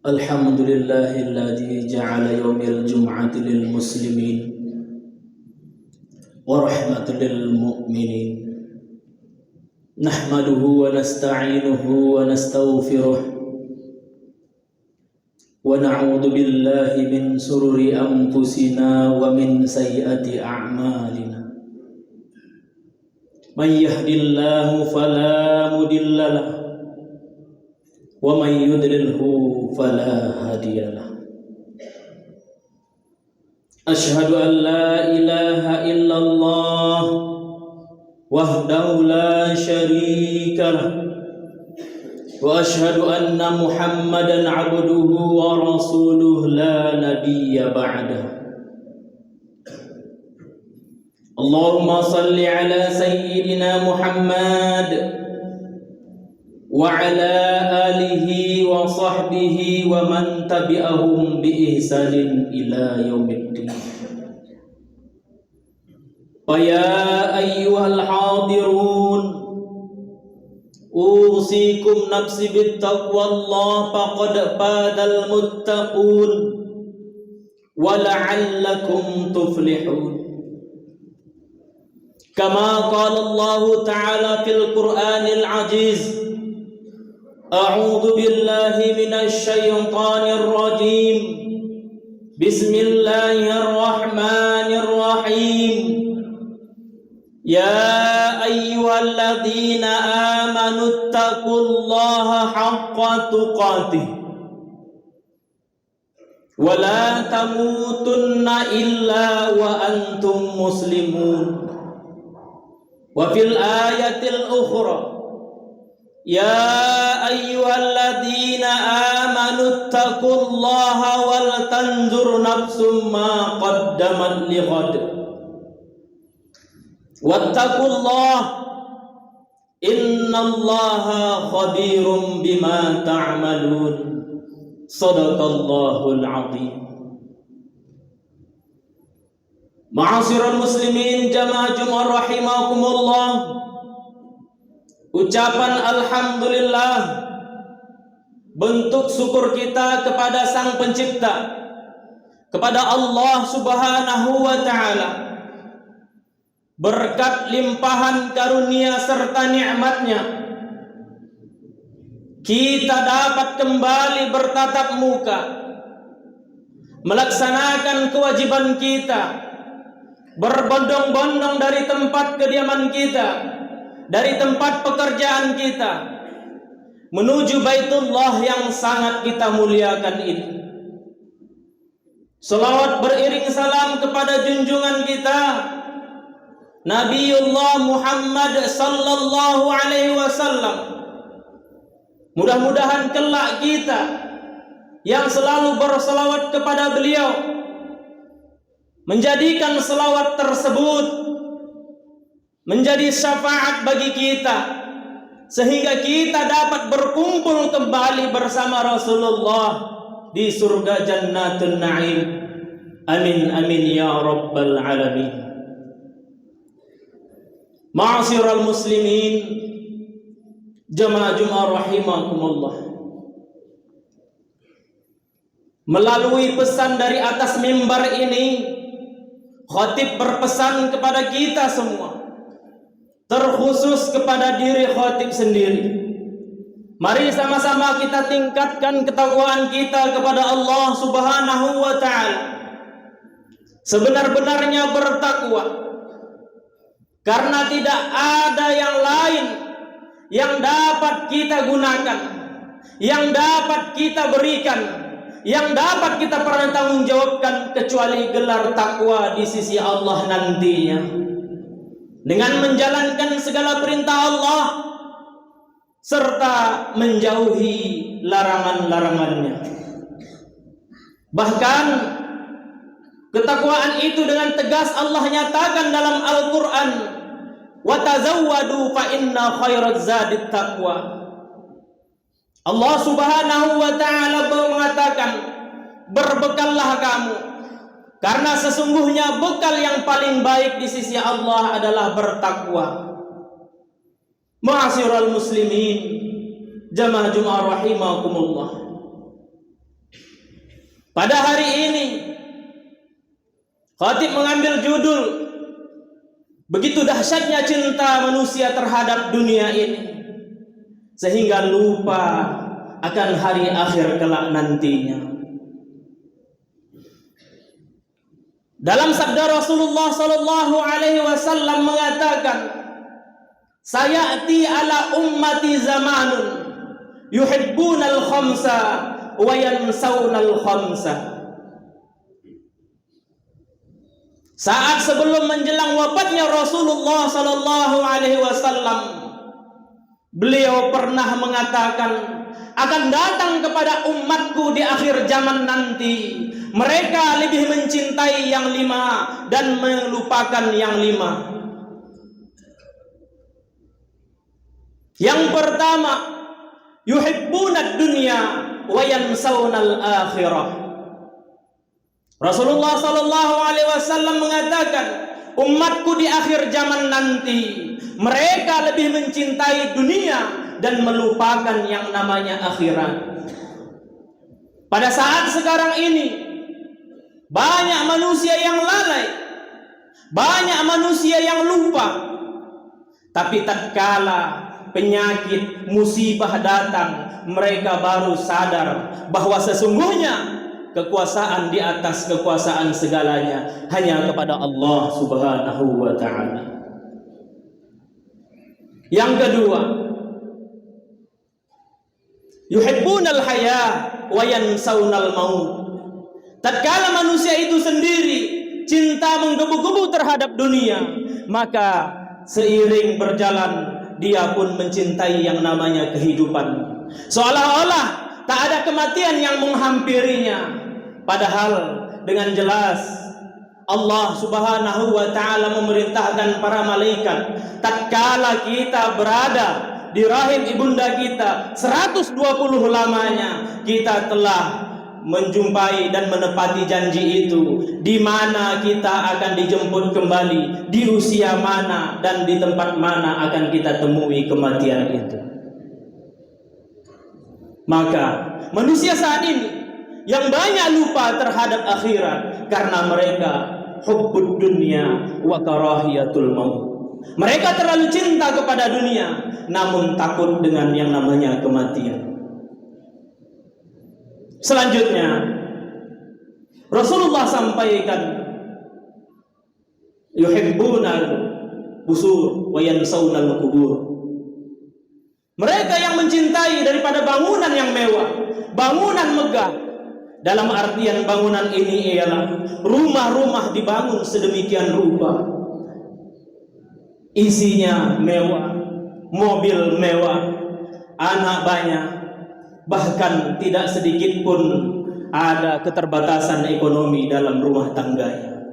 الحمد لله الذي جعل يوم الجمعة للمسلمين ورحمة للمؤمنين نحمده ونستعينه ونستغفره ونعوذ بالله من شرور أنفسنا ومن سيئات أعمالنا من يهد الله فلا مضل له ومن يضلله فلا هادي له أشهد أن لا إله إلا الله وحده لا شريك له وأشهد أن محمدا عبده ورسوله لا نبي بعده اللهم صل على سيدنا محمد وعلى آله وصحبه ومن تبعهم بإحسان إلى يوم الدين فيا أيها الحاضرون أوصيكم نفسي بالتقوى الله فقد فاز المتقون ولعلكم تفلحون كما قال الله تعالى في القرآن العزيز أعوذ بالله من الشيطان الرجيم بسم الله الرحمن الرحيم يا أيها الذين آمنوا اتقوا الله حق تقاته ولا تموتن إلا وأنتم مسلمون وفي الآية الأخرى يا أيها الذين آمنوا اتقوا الله ولتنظر نفس ما قدمت لغد واتقوا الله إن الله خبير بما تعملون صدق الله العظيم. Ma'asyiral muslimin jamaah Jumat rahimakumullah. Ucapan alhamdulillah bentuk syukur kita kepada Sang Pencipta, kepada Allah Subhanahu wa taala. Berkat limpahan karunia serta nikmatnya, kita dapat kembali bertatap muka, melaksanakan kewajiban kita, berbondong-bondong dari tempat kediaman kita, dari tempat pekerjaan kita, menuju Baitullah yang sangat kita muliakan ini. Salawat beriring salam kepada junjungan kita Nabiullah Muhammad sallallahu alaihi wasallam. Mudah-mudahan kelak kita yang selalu berselawat kepada beliau menjadikan selawat tersebut menjadi syafaat bagi kita, sehingga kita dapat berkumpul kembali bersama Rasulullah di surga Jannatun Na'im. Amin amin ya rabbal alamin. Ma'asyiral muslimin jamaah Jumat rahimakumullah. Melalui pesan dari atas mimbar ini, khatib berpesan kepada kita semua, terkhusus kepada diri khatib sendiri. Mari sama-sama kita tingkatkan ketakwaan kita kepada Allah Subhanahu wa taala. Sebenar-benarnya bertakwa, karena tidak ada yang lain yang dapat kita gunakan, yang dapat kita berikan, yang dapat kita pertanggungjawabkan kecuali gelar takwa di sisi Allah nantinya. Dengan menjalankan segala perintah Allah serta menjauhi larangan-larangannya. Bahkan ketakwaan itu dengan tegas Allah nyatakan dalam Al-Quran, wa tazawwadu fa inna khairaz zadit taqwa. Allah Subhanahu wa taala mengatakan, berbekallah kamu, karena sesungguhnya bekal yang paling baik di sisi Allah adalah bertakwa. Ma'asyiral muslimin, jamaah Jumat rahimakumullah. Pada hari ini khatib mengambil judul begitu dahsyatnya cinta manusia terhadap dunia ini sehingga lupa akan hari akhir kelak nantinya. Dalam sabda Rasulullah sallallahu alaihi wasallam mengatakan, "Sayati ala ummati zamanun yuhibbunal khamsa wa yansawnal khamsa." Saat sebelum menjelang wafatnya Rasulullah sallallahu alaihi wasallam, beliau pernah mengatakan, akan datang kepada umatku di akhir zaman nanti, mereka lebih mencintai yang 5 dan melupakan yang 5. Yang pertama, yuhibbunad dunya wa yansawnal akhirah. Rasulullah sallallahu alaihi wasallam mengatakan, umatku di akhir zaman nanti, mereka lebih mencintai dunia dan melupakan yang namanya akhirat. Pada saat sekarang ini, banyak manusia yang lalai, banyak manusia yang lupa. Tapi tatkala penyakit, musibah datang, mereka baru sadar bahwa sesungguhnya kekuasaan di atas kekuasaan segalanya hanya kepada Allah Subhanahu wa ta'ala. Yang kedua, yuhibbunal haya wa yansawnal maut. Tatkala manusia itu sendiri cinta menggebu-gebu terhadap dunia, maka seiring berjalan dia pun mencintai yang namanya kehidupan. Seolah-olah tak ada kematian yang menghampirinya. Padahal dengan jelas Allah Subhanahu wa ta'ala memerintahkan para malaikat, tatkala kita berada di rahim ibunda kita 120 lamanya, kita telah menjumpai dan menepati janji itu, di mana kita akan dijemput kembali, di usia mana dan di tempat mana akan kita temui kematian itu. Maka manusia saat ini yang banyak lupa terhadap akhirat karena mereka hubbud dunya wa karahiyatul maut. Mereka terlalu cinta kepada dunia namun takut dengan yang namanya kematian. Selanjutnya Rasulullah sampaikan, yuhibbunal qusur wa yansawnal qubur. Mereka yang mencintai daripada bangunan yang mewah, bangunan megah. Dalam artian bangunan ini ialah rumah-rumah dibangun sedemikian rupa, isinya mewah, mobil mewah, anak banyak, bahkan tidak sedikit pun ada keterbatasan ekonomi dalam rumah tangganya.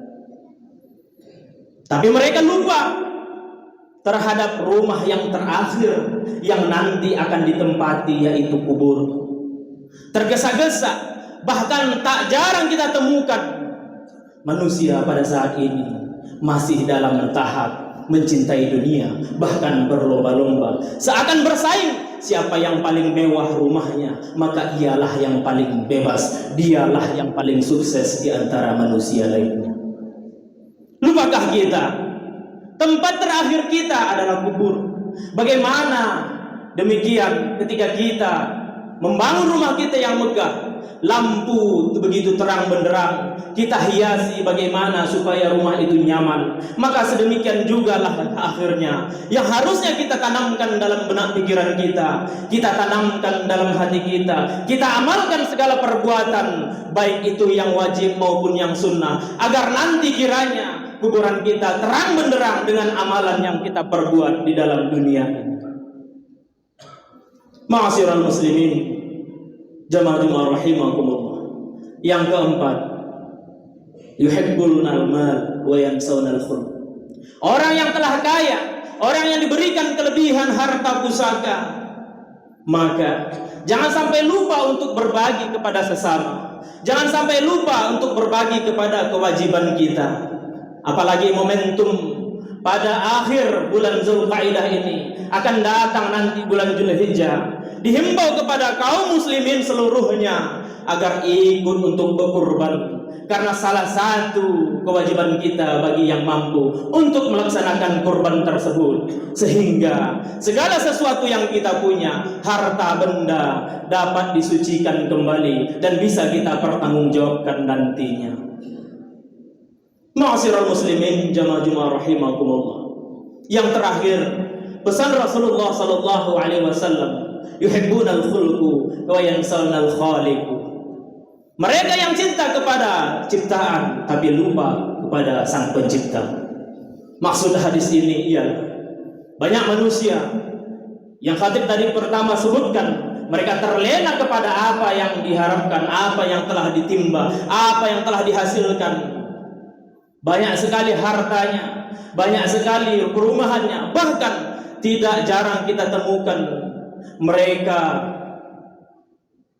Tapi mereka lupa terhadap rumah yang terakhir yang nanti akan ditempati, yaitu kubur. Tergesa-gesa, bahkan tak jarang kita temukan manusia pada saat ini masih dalam tahap mencintai dunia, bahkan berlomba-lomba, seakan bersaing siapa yang paling mewah rumahnya, maka ialah yang paling bebas, dialah yang paling sukses di antara manusia lainnya. Lupakah kita tempat terakhir kita adalah kubur? Bagaimana demikian ketika kita membangun rumah kita yang megah, lampu begitu terang benderang, kita hiasi bagaimana supaya rumah itu nyaman, maka sedemikian jugalah akhirnya yang harusnya kita tanamkan dalam benak pikiran kita tanamkan dalam hati kita amalkan segala perbuatan, baik itu yang wajib maupun yang sunnah, agar nanti kiranya kuburan kita terang benderang dengan amalan yang kita perbuat di dalam dunia ini. Ma'asyiral muslimin, jamaah rahimakumullah. Yang keempat, yuhibbunal mal wa yansawnal khulq. Orang yang telah kaya, orang yang diberikan kelebihan harta pusaka, maka jangan sampai lupa untuk berbagi kepada sesama. Jangan sampai lupa untuk berbagi kepada kewajiban kita. Apalagi momentum pada akhir bulan Zulqa'dah ini akan datang nanti bulan Zulhijjah. Dihimbau kepada kaum muslimin seluruhnya agar ikut untuk berkurban. Karena salah satu kewajiban kita bagi yang mampu untuk melaksanakan kurban tersebut, sehingga segala sesuatu yang kita punya, harta benda, dapat disucikan kembali dan bisa kita pertanggungjawabkan nantinya. Ma'asyiral muslimin jamaah rahimakumullah. Yang terakhir, pesan Rasulullah sallallahu alaihi wasallam, yuhibbunal khulqu wa yansawna al-khaliqu. Mereka yang cinta kepada ciptaan tapi lupa kepada Sang Pencipta. Maksud hadis ini ialah banyak manusia yang khatib tadi pertama sebutkan, mereka terlena kepada apa yang diharapkan, apa yang telah ditimba, apa yang telah dihasilkan. Banyak sekali hartanya, banyak sekali perumahannya, bahkan tidak jarang kita temukan mereka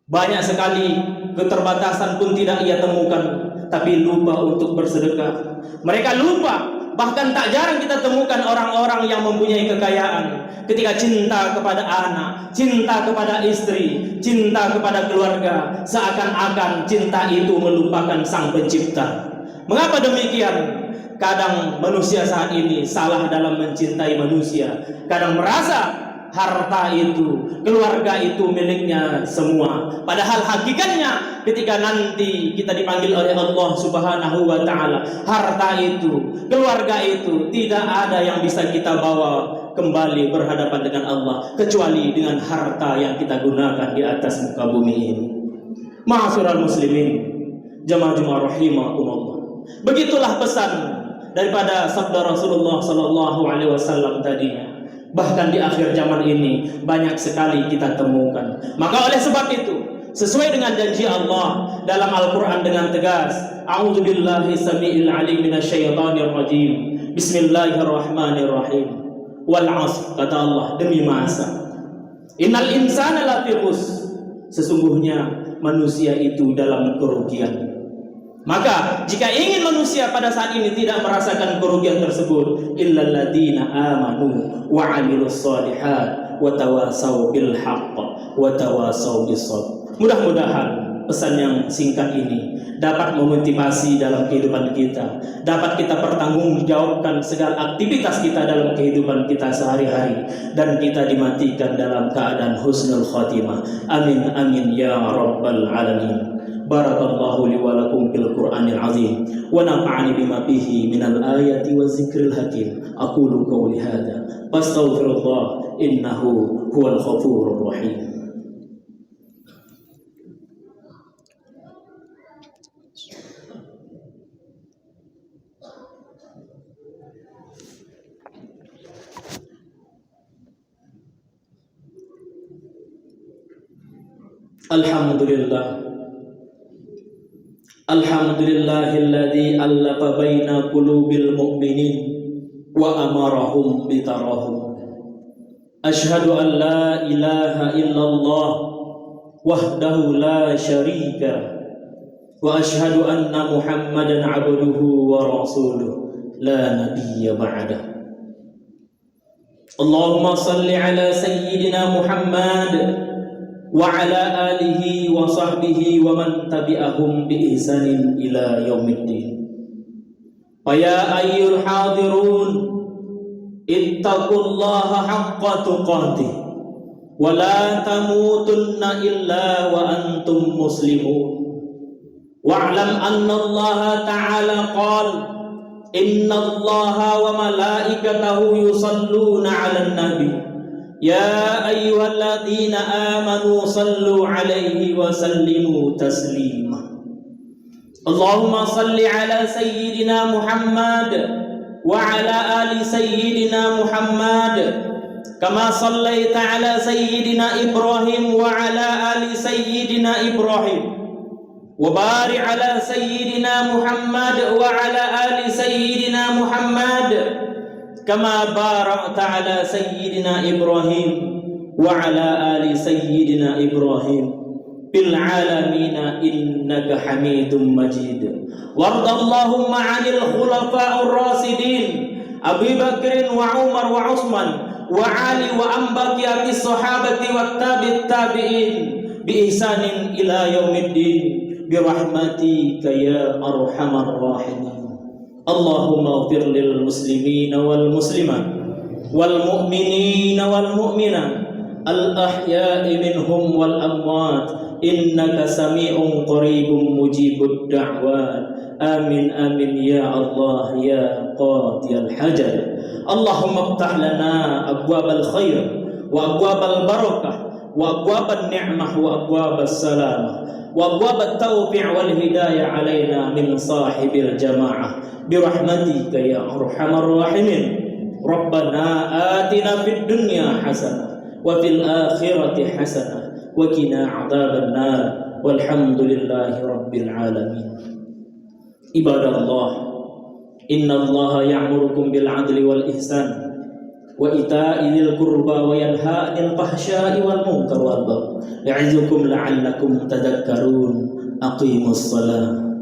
banyak sekali keterbatasan pun tidak ia temukan, tapi lupa untuk bersedekah. Mereka lupa, bahkan tak jarang kita temukan orang-orang yang mempunyai kekayaan, ketika cinta kepada anak, cinta kepada istri, cinta kepada keluarga, seakan-akan cinta itu melupakan Sang Pencipta. Mengapa demikian? Kadang manusia saat ini salah dalam mencintai manusia, kadang merasa harta itu, keluarga itu miliknya semua. Padahal hakikatnya ketika nanti kita dipanggil oleh Allah Subhanahu wa taala, harta itu, keluarga itu tidak ada yang bisa kita bawa kembali berhadapan dengan Allah kecuali dengan harta yang kita gunakan di atas muka bumi ini. Ma'asyiral muslimin, jamaah rahimakumullah. Begitulah pesan daripada sabda Rasulullah sallallahu alaihi wasallam tadinya. Bahkan di akhir zaman ini banyak sekali kita temukan. Maka oleh sebab itu, sesuai dengan janji Allah dalam Al-Quran dengan tegas, A'udzubillahi samiil alim minasyaitonir rajim. Bismillahirrahmanirrahim. Wal 'asr, kata Allah, demi masa. Innal insana lafi khusr. Sesungguhnya manusia itu dalam kerugian. Maka jika ingin manusia pada saat ini tidak merasakan kerugian tersebut, illal ladzina amanu wa 'amilus shalihat wa tawasaw bil haqq wa tawasaw bis sabr. Mudah-mudahan pesan yang singkat ini dapat memotivasi dalam kehidupan kita, dapat kita pertanggungjawabkan segala aktivitas kita dalam kehidupan kita sehari-hari, dan kita dimatikan dalam keadaan husnul khatimah. Amin amin ya rabbal alamin. Barakallahu li wa lakum fil Qur'anil azim wa nafa'ani bima fihi minal ayati wa zikril hakim. Aqulu qawli hadza fastaghfirullah innahu huwal ghafurur rahim. Alhamdulillah. Alhamdulillahilladzi allafa baina qulubil mu'minin wa amarahum bitarahum. Asyhadu an la ilaha illallah wahdahu la syarika wa asyhadu anna Muhammadan abduhu wa rasuluh la nabiyya ba'dah. Allahumma salli ala sayyidina Muhammad wa ala alihi wa sahbihi wa man tabi'ahum bi ihsanin ila yaumiddin. Ya ayyuhal hadirun, ittaqullaha haqqa tuqatih wa la tamutunna illa wa antum muslimun. Wa'lam anna Allah ta'ala qala innallaha wa malaikatahu yusalluna 'alan nabi. Ya ayyuhalladzina amanu sallu alaihi wa sallimu taslima. Allahumma salli ala sayyidina Muhammad wa ala ali sayyidina Muhammad kama sallaita ala sayyidina Ibrahim wa ala ali sayyidina Ibrahim wa barik ala sayyidina Muhammad wa ala ali sayyidina Muhammad kama barakta ala sayyidina Ibrahim wa ala ali sayyidina Ibrahim fil alamina innaka Hamidum Majid. Wardallahumma 'anil khulafa'ur rasidin Abi Bakr wa Umar wa Utsman wa Ali wa ambaqiyati sahabati wat tabi'in بإحسان إلى يوم الدين برحمتك يا أرحم الراحمين. اللهم اغفر للمسلمين والمسلمات والمؤمنين والمؤمنات الأحياء منهم والأموات إنك سميع قريب مجيب الدعوات. آمين آمين يا الله يا قاضي الحاجات. اللهم افتح لنا أبواب الخير وأبواب البركة وأبواب النعمة وأبواب السلامة وأبواب التوفيق والهداية علينا من صاحب الجماعة برحمتك يا أرحم الراحمين. ربنا آتنا في الدنيا حسنة وفي الآخرة حسنة وقنا عذاب النار والحمد لله رب العالمين. عباد الله إن الله يأمركم بالعدل والإحسان وإيتاء ذي القربى وينهى عن الفحشاء والمنكر والبغي يعظكم لعلكم تذكرون. أقيموا الصلاة.